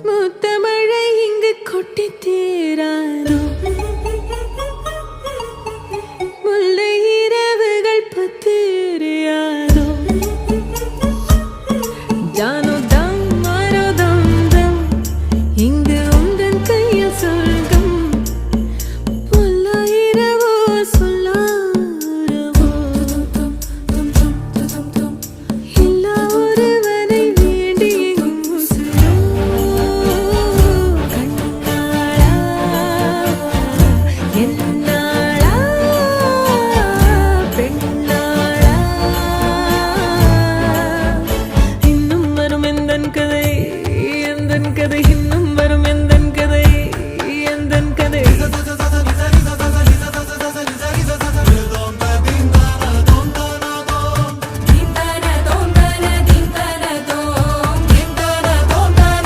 முத்தமழை இங்கு கொட்டி தீராதோ முல்லை இரவுகள் பத்திரியாதோ ஜானோ தம் மாரோ தம் தம் இங்கு உந்தன் கையில் சொர்க்கம் பொல்லா இரவோ சொல்லாரவோ எல்லா ஒருவனை வேண்டி உசுரோ கண்ணாளா என்னாளா பெண்ணாளா இன்னும் வரும் எந்தன் கதை